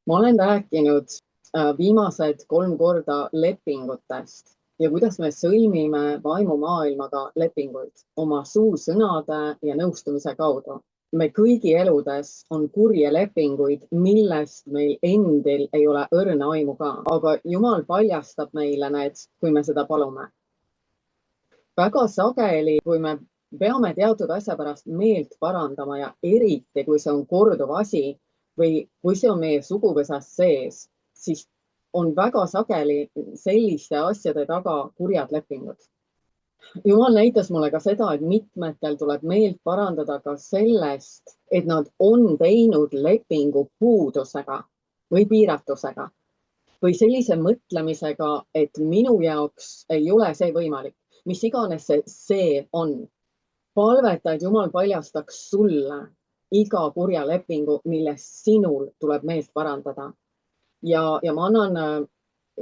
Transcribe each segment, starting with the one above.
Ma olen rääkinud viimased 3 korda lepingutest ja kuidas me sõlmime vaimumaailmaga lepinguid oma suusõnade ja nõustumise kaudu. Me kõigi eludes on kurje lepinguid, millest meil endil ei ole õrna aimu ka, aga Jumal paljastab meile need, kui me seda palume. Väga sageli, kui me peame teatud asja pärast meelt parandama ja eriti, kui see on korduv asi või kui see on meie suguvõsas sees, siis on väga sageli selliste asjade taga kurjad lepingud. Jumal näitas mulle ka seda, et mitmetel tuleb meelt parandada ka sellest, et nad on teinud lepingu puudusega või piiratusega või sellise mõtlemisega, et minu jaoks ei ole see võimalik, mis iganes see on. Palveta, et Jumal paljastaks sulle iga kurja lepingu, millest sinul tuleb meelt parandada. Ja ma annan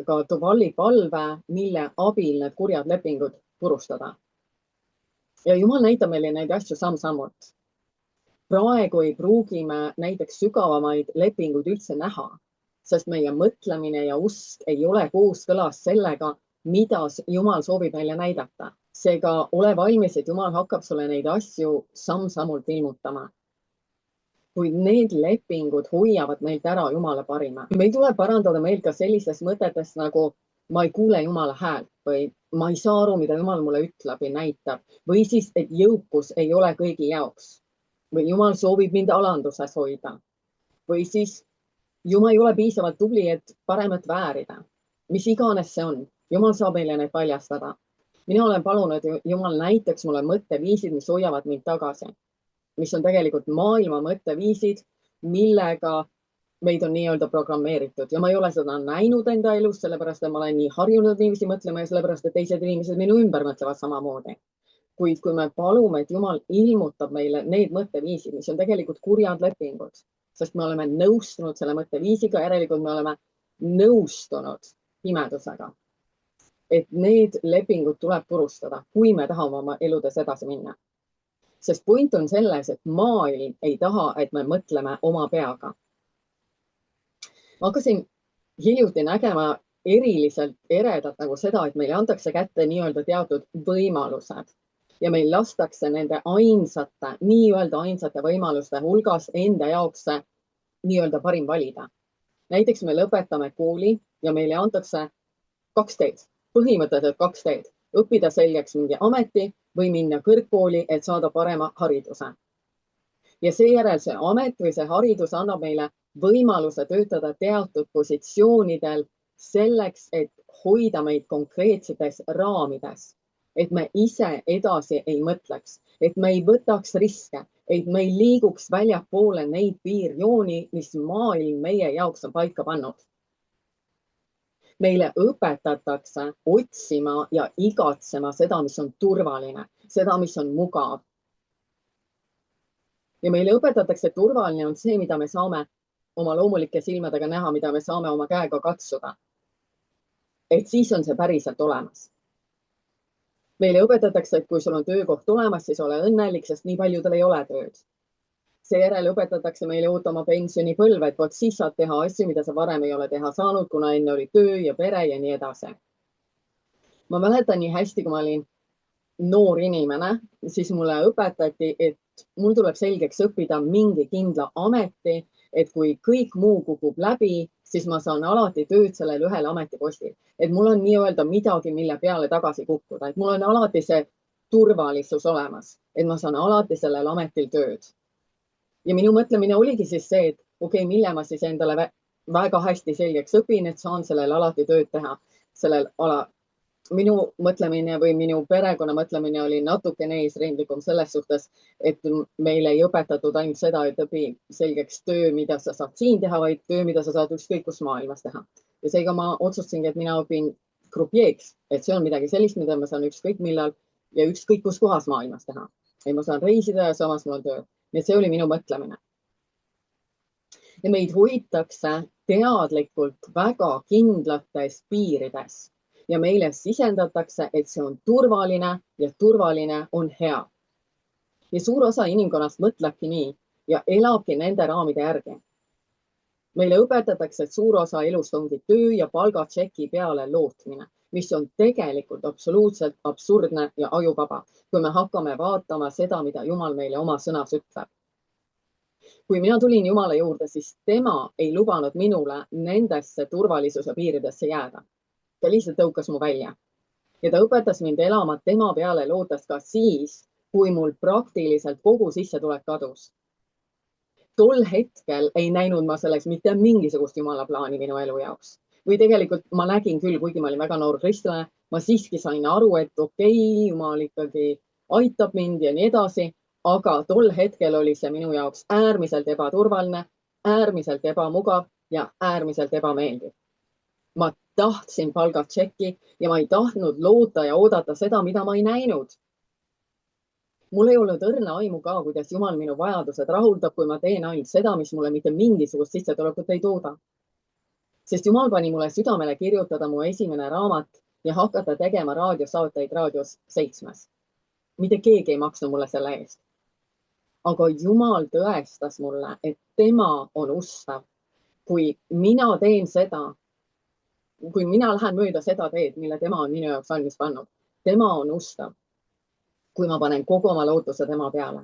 ka Tuvalli palve, mille abil need kurjad lepingud purustada. Ja Jumal näitab meile neid asju samm-sammult. Praegu ei pruugi me näiteks sügavamaid lepinguid üldse näha, sest meie mõtlemine ja usk ei ole kooskõlas sellega, mida Jumal soovib meile näidata. Seega ole valmis, et Jumal hakkab sulle neid asju samm-sammult ilmutama. Kuid need lepingud hoiavad meilt ära Jumala parima. Meil tuleb parandada meelt ka sellistes mõtetes nagu ma ei kuule Jumala häält või ma ei saa aru, mida Jumal mulle ütleb või näitab. Või siis, et jõukus ei ole kõigi jaoks. Või Jumal soovib mind alanduses hoida. Või siis Jumal ei ole piisavalt tubli, et paremat väärida. Mis iganes see on. Jumal saab meile need paljastada. Mina olen palunud, et Jumal näitaks mulle mõtteviisid, mis hoiavad mind tagasi. Mis on tegelikult maailma mõtteviisid, millega meid on nii-öelda programmeeritud. Ja ma ei ole seda näinud enda elus, sellepärast, et ma olen nii harjunud niiviisi mõtlema ja sellepärast, et teised inimesed minu ümber mõtlevad samamoodi. Kuid kui me palume, et Jumal ilmutab meile need mõtteviisid, mis on tegelikult kurjad lepingud, sest me oleme nõustunud selle mõtteviisiga, järelikult me oleme nõustunud pimedusega. Et need lepingud tuleb purustada, kui me tahame oma eludes edasi minna. Sest point on selles, et maailm ei taha, et me mõtleme oma peaga. Ma hakkasin hiljuti nägema eriliselt eredalt nagu seda, et meile antakse kätte nii-öelda teatud võimalused ja meil lastakse nende nii-öelda ainsate võimaluste hulgas enda jaoks nii-öelda parim valida. Näiteks me lõpetame kooli ja meile antakse 2 teed. Põhimõtteliselt 2 teed. Õppida selgeks mingi ameti või minna kõrgkooli, et saada parema hariduse. Ja seejärel see amet või see haridus annab meile võimaluse töötada teatud positsioonidel selleks, et hoida meid konkreetsetes raamides. Et me ise edasi ei mõtleks, et me ei võtaks riske, et me ei liiguks väljapoole neid piirjooni, mis maailm meie jaoks on paika pannud. Meile õpetatakse otsima ja igatsema seda, mis on turvaline, seda, mis on mugav. Ja meile õpetatakse, et turvaline on see, mida me saame oma loomulike silmadega näha, mida me saame oma käega katsuda. Et siis on see päriselt olemas. Meile õpetatakse, et kui sul on töökoht olemas, siis ole õnnelik, sest nii paljudel ei ole tööd. Seejärel õpetatakse meile ootama pensionipõlve, et vot siis saad teha asju, mida sa varem ei ole teha saanud, kuna enne oli töö ja pere ja nii edasi. Ma mäletan nii hästi, kui ma olin noor inimene, siis mulle õpetati, et mul tuleb selgeks õppida mingi kindla ameti, et kui kõik muu kukub läbi, siis ma saan alati tööd sellel ühel ametipostil. Et mul on nii-öelda midagi, mille peale tagasi kukkuda. Et mul on alati see turvalisus olemas, et ma saan alati sellel ametil tööd. Ja minu mõtlemine oligi siis see, et okei, mille ma siis endale väga hästi selgeks õpin, et saan sellel alati tööd teha. Minu mõtlemine või minu perekonna mõtlemine oli natukene eesrindlikum selles suhtes, et meile ei õpetatud ainult seda, et õpi selgeks töö, mida sa saad siin teha, vaid töö, mida sa saad ükskõik kus maailmas teha. Ja seega ma otsustasingi, et mina õpin grupieeks, et see on midagi sellist, mida ma saan ükskõik millal ja ükskõik kus kohas maailmas teha. Ja ma saan reisida ja samas mul on töö. Nii et see oli minu mõtlemine. Ja meid hoitakse teadlikult väga kindlates piirides. Ja meile sisendatakse, et see on turvaline ja turvaline on hea. Ja suur osa inimkonnast mõtlebki nii ja elabki nende raamide järgi. Meile õpetatakse, et suur osa elust ongi töö ja palgatšeki peale lootmine, mis on tegelikult absoluutselt absurdne ja ajuvaba, kui me hakkame vaatama seda, mida Jumal meile oma sõnas ütleb. Kui mina tulin Jumala juurde, siis tema ei lubanud minule nendesse turvalisuse piiridesse jääda. Ta lihtsalt tõukas mu välja ja ta õpetas mind elama tema peale lootes ka siis, kui mul praktiliselt kogu sissetulek kadus. Tol hetkel ei näinud ma selleks mitte mingisugust Jumala plaani minu elu jaoks. Või tegelikult ma nägin küll, kuigi ma olin väga noor kristlane, ma siiski sain aru, et okei, Jumal ikkagi aitab mind ja nii edasi. Aga tol hetkel oli see minu jaoks äärmiselt ebaturvaline, äärmiselt ebamugav ja äärmiselt ebameeldiv. Ma tahtsin palgatšeki ja ma ei tahtnud loota ja oodata seda, mida ma ei näinud. Mul ei olnud õrna aimu ka, kuidas Jumal minu vajadused rahuldab, kui ma teen ainult seda, mis mulle mitte mingisugust sissetulekut ei tooda. Sest Jumal pani mulle südamele kirjutada mu esimene raamat ja hakata tegema raadiosaateid Raadios 7. Mitte keegi ei maksnud mulle selle eest. Aga Jumal tõestas mulle, et tema on ustav. Kui mina teen seda, kui mina lähen mööda seda teed, mille tema on minu jaoks valmis pannud, tema on ustav. Kui ma panen kogu oma lootuse tema peale.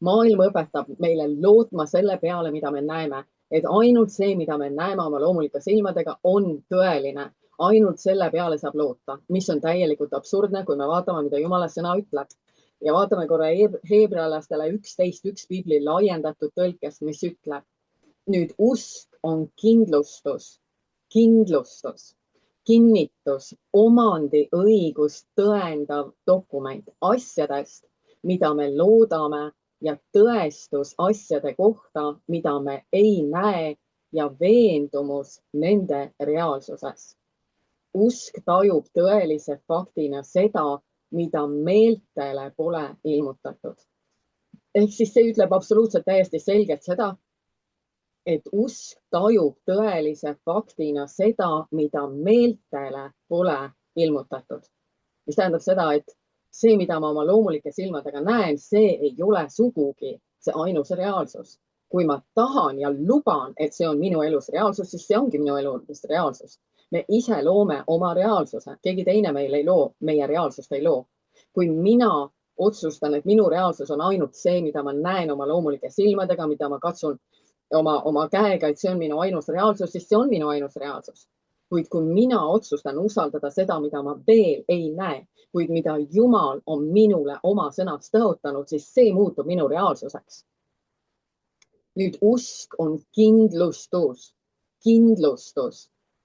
Maailm õpetab meile lootma selle peale, mida me näeme, et ainult see, mida me näeme oma loomulike silmadega, on tõeline. Ainult selle peale saab loota, mis on täielikult absurdne, kui me vaatame, mida Jumala sõna ütleb. Ja vaatame korra Heebrealastele 11.1 Piibli laiendatud tõlkest, mis ütleb. Nüüd usk on kindlustus, kinnitus, omandi õigust tõendav dokument asjadest, mida me loodame ja tõestus asjade kohta, mida me ei näe ja veendumus nende reaalsuses. Usk tajub tõelise faktina seda, mida meeltele pole ilmutatud. Ehk siis see ütleb absoluutselt täiesti selgelt seda, et usk tajub tõelise faktina seda, mida meeltele pole ilmutatud. Mis tähendab seda, et see, mida ma oma loomulike silmadega näen, see ei ole sugugi see ainus reaalsus. Kui ma tahan ja luban, et see on minu elus reaalsus, siis see ongi minu elus reaalsus. Me ise loome oma reaalsuse, keegi teine meil ei loo, meie reaalsust ei loo. Kui mina otsustan, et minu reaalsus on ainult see, mida ma näen oma loomulike silmadega, mida ma katsun oma käega, et see on minu ainus reaalsus, siis see on minu ainus reaalsus. Kuid kui mina otsustan usaldada seda, mida ma veel ei näe, kuid mida Jumal on minule oma sõnast tõotanud, siis see muutub minu reaalsuseks. Nüüd usk on kindlustus,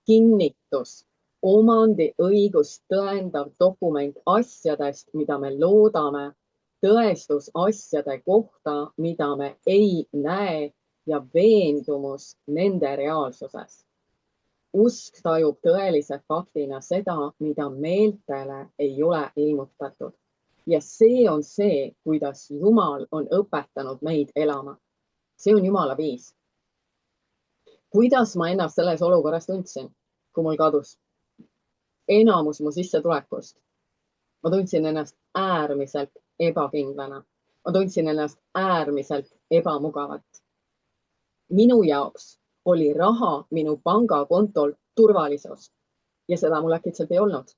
kinnitus, omandi õigust tõendav dokument asjadest, mida me loodame, tõestus asjade kohta, mida me ei näe ja veendumus nende reaalsuses. Usk tajub tõelise faktina seda, mida meeltele ei ole ilmutatud. Ja see on see, kuidas Jumal on õpetanud meid elama. See on Jumala viis. Kuidas ma ennast selles olukorras tundsin, kui mul kadus enamus mu sissetulekust? Ma tundsin ennast äärmiselt ebakindlana. Ma tundsin ennast äärmiselt ebamugavat. Minu jaoks oli raha minu pangakontol turvalisus ja seda mul äkitselt ei olnud.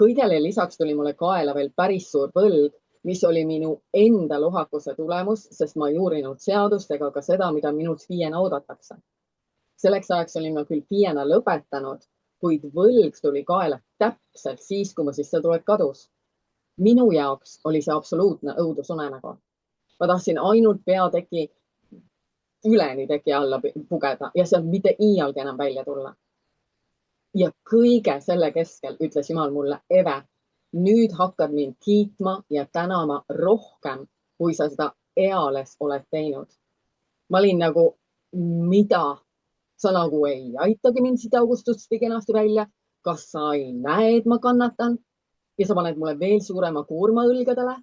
Kõigele lisaks tuli mulle kaela veel päris suur võlg, mis oli minu enda lohakuse tulemus, sest ma ei uurinud seadust ega ka seda, mida minult FIE-na oodatakse. Selleks ajaks olin ma küll FIE-na lõpetanud, kuid võlg tuli kaela täpselt siis, kui mu sissetulek kadus. Minu jaoks oli see absoluutne õudusunenägu. Ma tahtsin ainult peateki üleni teki alla pugeda ja sealt mitte iialgi enam välja tulla. Ja kõige selle keskel ütles Jumal mulle, Eve, nüüd hakkad mind kiitma ja tänama rohkem, kui sa seda eales oled teinud. Ma olin nagu, mida? Sa nagu ei aitagi mind siit augustust kenasti välja. Kas sa ei näe, et ma kannatan? Ja sa paned mulle veel suurema koorma õlgadele?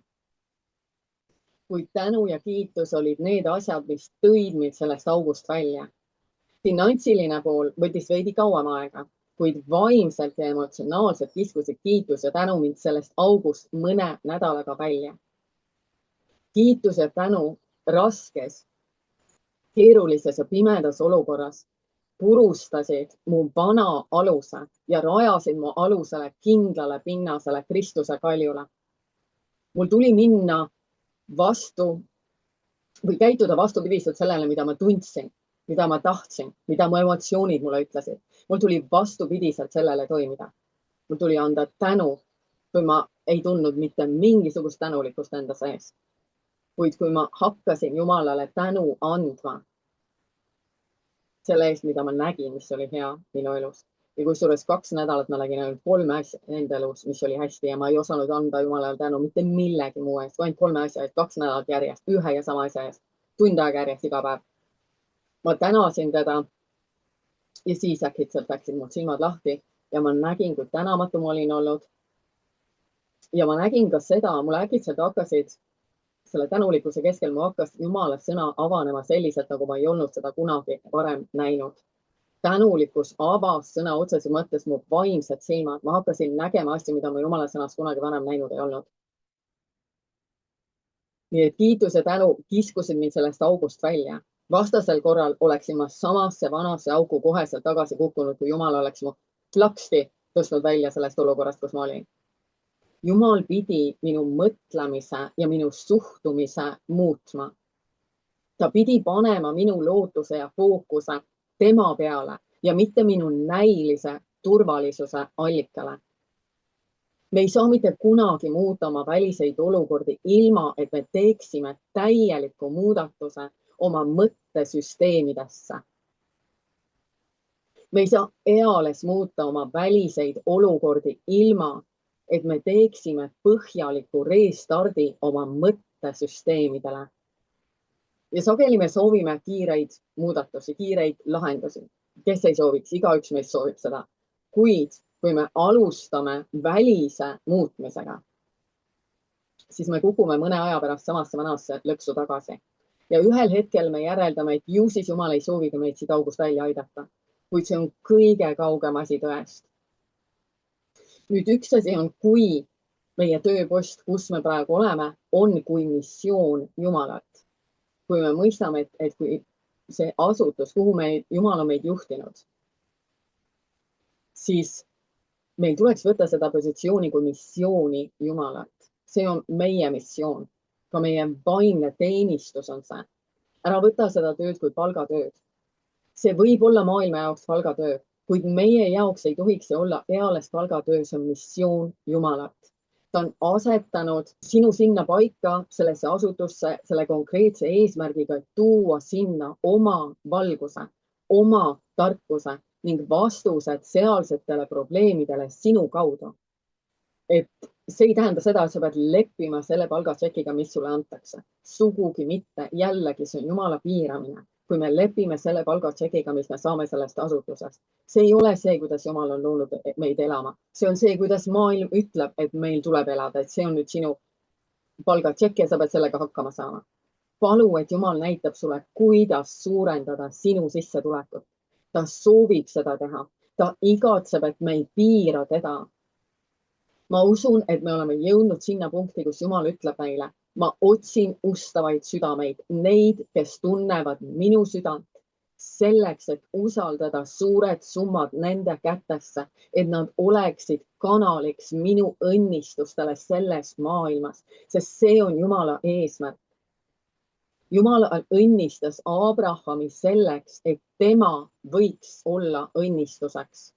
Kuid tänu ja kiitus olid need asjad, mis tõid mind sellest august välja. Finantsiline pool võttis veidi kauem aega, kuid vaimselt ja emotsionaalselt kiskusid kiitus ja tänu mind sellest august mõne nädalaga välja. Kiitus ja tänu raskes keerulises ja pimedas olukorras purustasid mu vana aluse ja rajasid mu alusele kindlale pinnasele Kristuse kaljule. Mul tuli minna vastu või käituda vastupidiselt sellele, mida ma tundsin, mida ma tahtsin, mida mu emotsioonid mulle ütlesid. Mul tuli vastupidiselt sellele toimida. Mul tuli anda tänu, kui ma ei tundnud mitte mingisugust tänulikkust enda sees. Kuid kui ma hakkasin Jumalale tänu andma selle eest, mida ma nägin, mis oli hea minu elus. Ja kusjuures 2 nädalat ma nägin ainult 3 asja enda elus, mis oli hästi ja ma ei osanud anda Jumalale tänu mitte millegi muu eest, ainult 3 asja eest, 2 nädalat järjest, ühe ja sama asja eest, tund aega järjest iga päev. Ma tänasin teda ja siis äkitselt läksid mul silmad lahti ja ma nägin, kui tänamatu ma olin olnud. Ja ma nägin ka seda, mulle äkitselt hakkasid selle tänulikkuse keskel, mu hakkas Jumala sõna avanema selliselt, nagu ma ei olnud seda kunagi varem näinud. Tänulikkus avas sõna otseses mõttes mu vaimsed silmad. Ma hakkasin nägema asju, mida ma Jumala sõnas kunagi varem näinud ei olnud. Nii et kiitus ja tänu kiskusid mind sellest august välja. Vastasel korral oleksin ma samasse vanasse auku koheselt tagasi kukkunud, kui Jumal oleks mu plaksti tõstnud välja sellest olukorrast, kus ma olin. Jumal pidi minu mõtlemise ja minu suhtumise muutma. Ta pidi panema minu lootuse ja fookuse tema peale ja mitte minu näilise turvalisuse allikale. Me ei saa mitte kunagi muuta oma väliseid olukordi ilma, et me teeksime täieliku muudatuse oma mõttesüsteemidesse. Me ei saa eales muuta oma väliseid olukordi ilma, et me teeksime põhjaliku restardi oma mõttesüsteemidele. Ja sageli me soovime kiireid muudatusi, kiireid lahendusi. Kes ei sooviks, igaüks meist soovib seda. Kuid kui me alustame välise muutmisega, siis me kukume mõne aja pärast samasse vanasse lõksu tagasi. Ja ühel hetkel me järeldame, et ju siis Jumal ei soovigi meid siit august välja aidata. Kuid see on kõige kaugem asi tõest. Nüüd üks asi on, kui meie tööpost, kus me praegu oleme, on kui missioon Jumalat. Kui me mõistame, et kui see asutus, kuhu Jumal on meid juhtinud, siis meil tuleks võtta seda positsiooni kui missiooni Jumalat. See on meie missioon. Ka meie vaimne teenistus on see. Ära võta seda tööd kui palgatööd. See võib olla maailma jaoks palgatöö, kuid meie jaoks ei tohiks see olla eales palgatöö, see on missioon Jumalat. Ta on asetanud sinu sinna paika, sellesse asutusse, selle konkreetse eesmärgiga, et tuua sinna oma valguse, oma tarkuse ning vastused sealsetele probleemidele sinu kaudu. Et see ei tähenda seda, et sa pead leppima selle palgatšekiga, mis sulle antakse. Sugugi mitte. Jällegi, see on Jumala piiramine. Kui me lepime selle palgatšekiga, mis me saame sellest asutusest. See ei ole see, kuidas Jumal on loonud meid elama. See on see, kuidas maailm ütleb, et meil tuleb elada, et see on nüüd sinu palgatšekk ja sa pead sellega hakkama saama. Palu, et Jumal näitab sulle, kuidas suurendada sinu sissetulekut. Ta soovib seda teha. Ta igatseb, et me ei piira teda. Ma usun, et me oleme jõudnud sinna punkti, kus Jumal ütleb meile, ma otsin ustavaid südameid, neid, kes tunnevad minu südant, selleks, et usaldada suured summad nende kätesse, et nad oleksid kanaliks minu õnnistustele selles maailmas, sest see on Jumala eesmärk. Jumal õnnistas Abrahami selleks, et tema võiks olla õnnistuseks.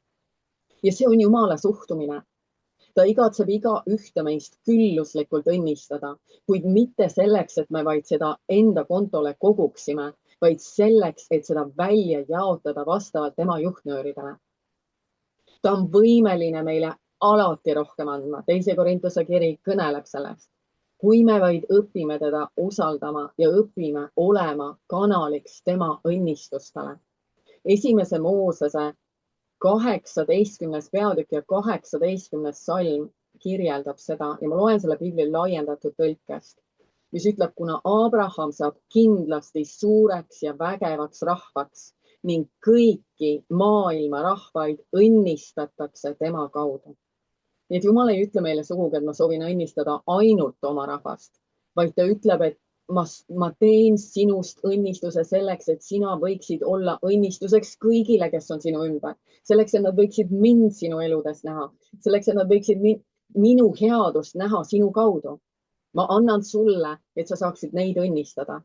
Ja see on Jumala suhtumine. Ta igatseb iga ühte meist külluslikult õnnistada, kuid mitte selleks, et me vaid seda enda kontole koguksime, vaid selleks, et seda välja jaotada vastavalt tema juhtnööridele. Ta on võimeline meile alati rohkem andma. 2. Korintuse kiri kõneleb sellest. Kui me vaid õpime teda usaldama ja õpime olema kanaliks tema õnnistustele. 1. Moosese 18. peatükk ja 18. salm kirjeldab seda ja ma loen selle Piibli laiendatud tõlkest, mis ütleb, kuna Abraham saab kindlasti suureks ja vägevaks rahvaks ning kõiki maailma rahvaid õnnistatakse tema kaudu. Nii et Jumal ei ütle meile sugugi, et ma soovin õnnistada ainult oma rahvast, vaid ta ütleb, et ma teen sinust õnnistuse selleks, et sina võiksid olla õnnistuseks kõigile, kes on sinu ümber. Selleks, et nad võiksid mind sinu eludes näha. Selleks, et nad võiksid minu headust näha sinu kaudu. Ma annan sulle, et sa saaksid neid õnnistada.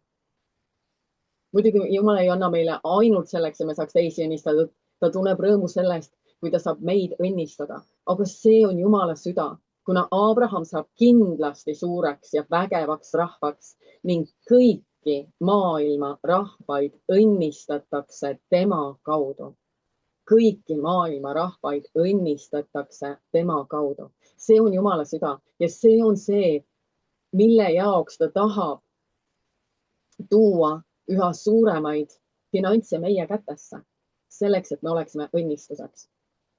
Muidugi Jumal ei anna meile ainult selleks, et me saaks teisi õnnistada. Ta tunneb rõõmu sellest, kui ta saab meid õnnistada. Aga see on Jumala süda, kuna Abraham saab kindlasti suureks ja vägevaks rahvaks ning kõiki maailma rahvaid õnnistatakse tema kaudu. Kõiki maailma rahvaid õnnistatakse tema kaudu. See on Jumala süda ja see on see, mille jaoks ta tahab tuua üha suuremaid finantse meie kätesse, selleks, et me oleksime õnnistuseks.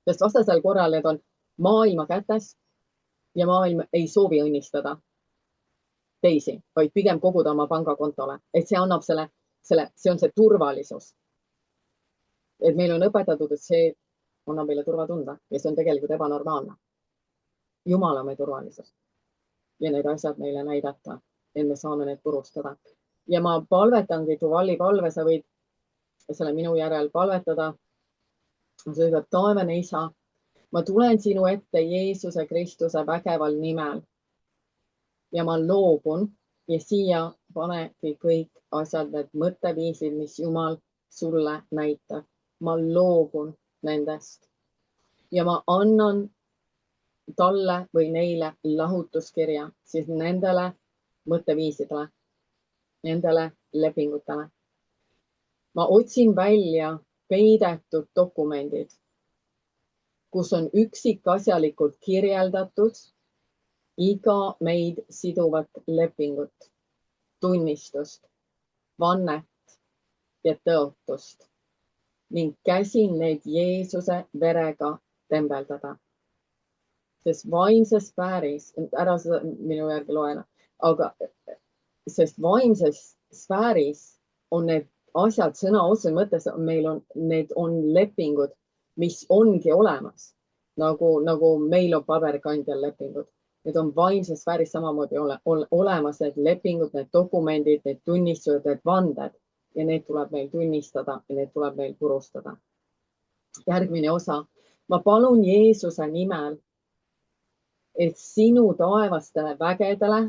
Sest vastasel korral need on maailma kätes ja maailm ei soovi õnnistada teisi, vaid pigem koguda oma pangakontole. Et see annab see on see turvalisus. Et meil on õpetatud, et see annab meile turvatunde ja see on tegelikult ebanormaalne. Jumal on meie turvalisus ja need asjad meile näidata, et me saame need purustada. Ja ma palvetangi Tuvalli palve, sa võid selle minu järel palvetada. See ütleb, taevane isa, ma tulen sinu ette Jeesuse Kristuse vägeval nimel ja ma loobun ja siia panegi kõik asjad, need mõtteviisid, mis Jumal sulle näitab. Ma loobun nendest ja ma annan talle või neile lahutuskirja siis nendele mõtteviisidele, nendele lepingutele. Ma otsin välja peidetud dokumendid, kus on üksikasjalikult kirjeldatud iga meid siduvat lepingut, tunnistust, vannet ja tõotust ning käsin need Jeesuse verega tembeldada. Sest vaimses sfääris, ära seda minu järgi loena, aga sest vaimses sfääris on need asjad sõna otseses mõttes, need on lepingud, mis ongi olemas, nagu meil on paberkandjal lepingud. Need on vaimses sfääris samamoodi olemas, need lepingud, need dokumendid, need tunnistused, need vanded ja need tuleb meil tunnistada ja need tuleb meil purustada. Järgmine osa. Ma palun Jeesuse nimel, et sinu taevastele vägedele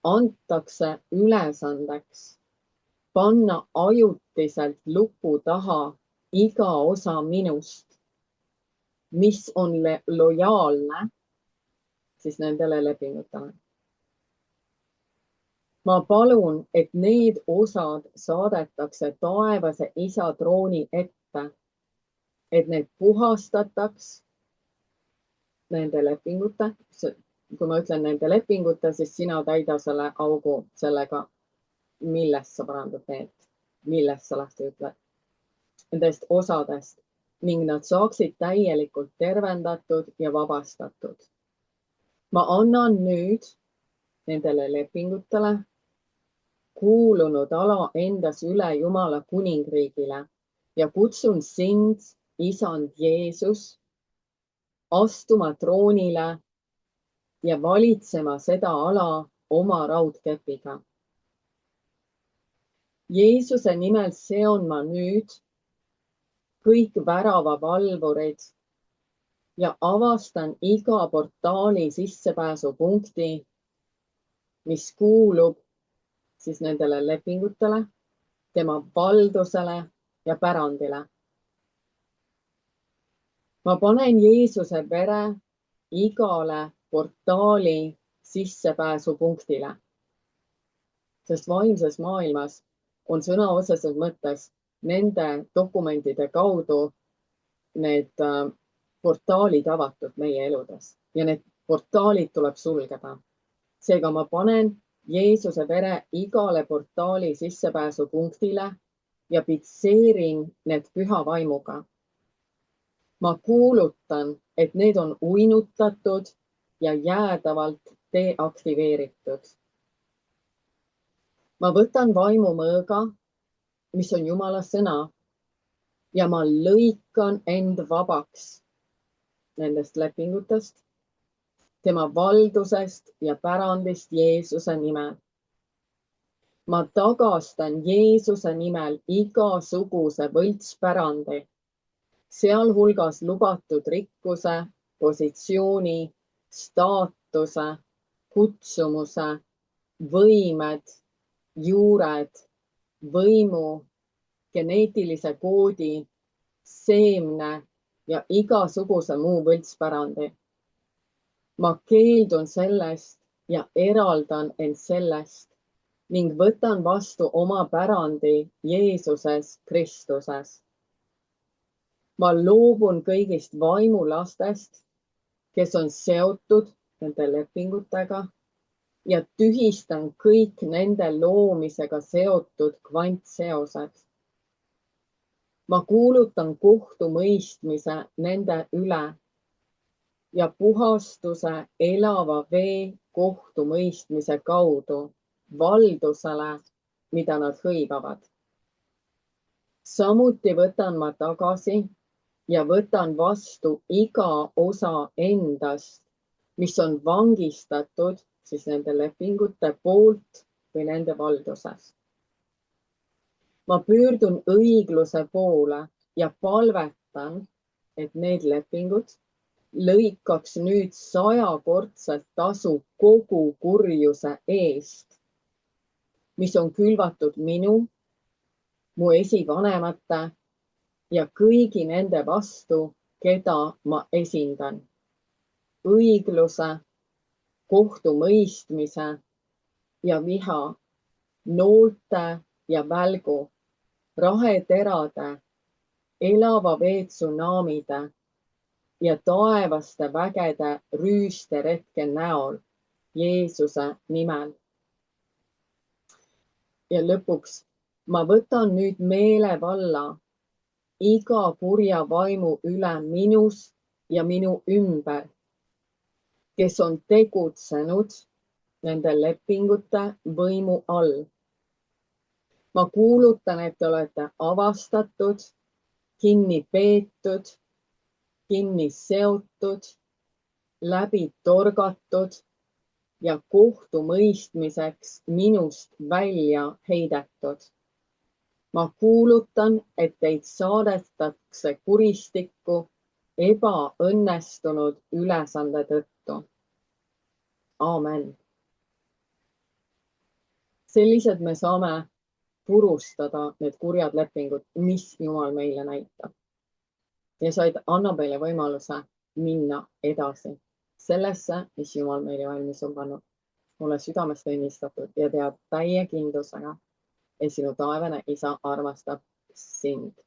antakse ülesandeks panna ajutiselt luku taha iga osa minust, mis on lojaalne siis nendele lepingutele. Ma palun, et need osad saadetakse taevase isa trooni ette, et need puhastataks nende lepingute. Kui ma ütlen nende lepingute, siis sina täida selle augu sellega, millest sa parandad need, millest sa lahti ütled, nendest osadest ning nad saaksid täielikult tervendatud ja vabastatud. Ma annan nüüd nendele lepingutele kuulunud ala endas üle Jumala kuningriigile ja kutsun sind, isand Jeesus, astuma troonile ja valitsema seda ala oma raudkepiga. Jeesuse nimel seon ma nüüd kõik väravavalvurid ja avastan iga portaali sissepääsupunkti, mis kuulub siis nendele lepingutele, tema valdusele ja pärandile. Ma panen Jeesuse vere igale portaali sissepääsupunktile, sest vaimses maailmas on sõna otseses mõttes nende dokumentide kaudu need portaalid avatud meie eludes ja need portaalid tuleb sulgeda. Seega ma panen Jeesuse vere igale portaali sissepääsupunktile ja pitseerin need püha vaimuga. Ma kuulutan, et need on uinutatud ja jäädavalt deaktiveeritud. Ma võtan vaimumõõga, mis on Jumala sõna, ja ma lõikan end vabaks nendest lepingutest, tema valdusest ja pärandist Jeesuse nimel. ma tagastan Jeesuse nimel igasuguse võltspärandi, sealhulgas lubatud rikkuse, positsiooni, staatuse, kutsumuse, võimed, juured, võimu, geneetilise koodi, seemne ja igasuguse muu võltspärandi. ma keeldun sellest ja eraldan end sellest ning võtan vastu oma pärandi Jeesuses Kristuses. ma loobun kõigist vaimulastest, kes on seotud nende lepingutega ja tühistan kõik nende loomisega seotud kvantseosed. ma kuulutan kohtumõistmise nende üle ja puhastuse elava vee kohtumõistmise kaudu valdusele, mida nad hõivavad. samuti võtan ma tagasi ja võtan vastu iga osa endast, mis on vangistatud siis nende lepingute poolt või nende valduses. ma pöördun õigluse poole ja palvetan, et need lepingud lõikaks nüüd 100-kordselt tasu kogu kurjuse eest, mis on külvatud minu, mu esivanemate ja kõigi nende vastu, keda ma esindan. õigluse, kohtumõistmise ja viha, noolte ja välgu, raheterade, elava vee tsunamide ja taevaste vägede rüüsteretke näol Jeesuse nimel. ja lõpuks ma võtan nüüd meelevalla iga kurja vaimu üle minus ja minu ümber, kes on tegutsenud nende lepingute võimu all. ma kuulutan, et te olete avastatud, kinni peetud, kinni seotud, läbi torgatud ja kohtumõistmiseks minust välja heidetud. ma kuulutan, et teid saadetakse kuristikku ebaõnnestunud ülesande tõttu. Aamen. sellised me saame purustada need kurjad lepingud, mis Jumal meile näitab. ja see annab meile võimaluse minna edasi sellesse, mis Jumal meile valmis on pannud. ole südamest õnnistatud ja tead täie kindlusega, et sinu taevane Isa armastab sind.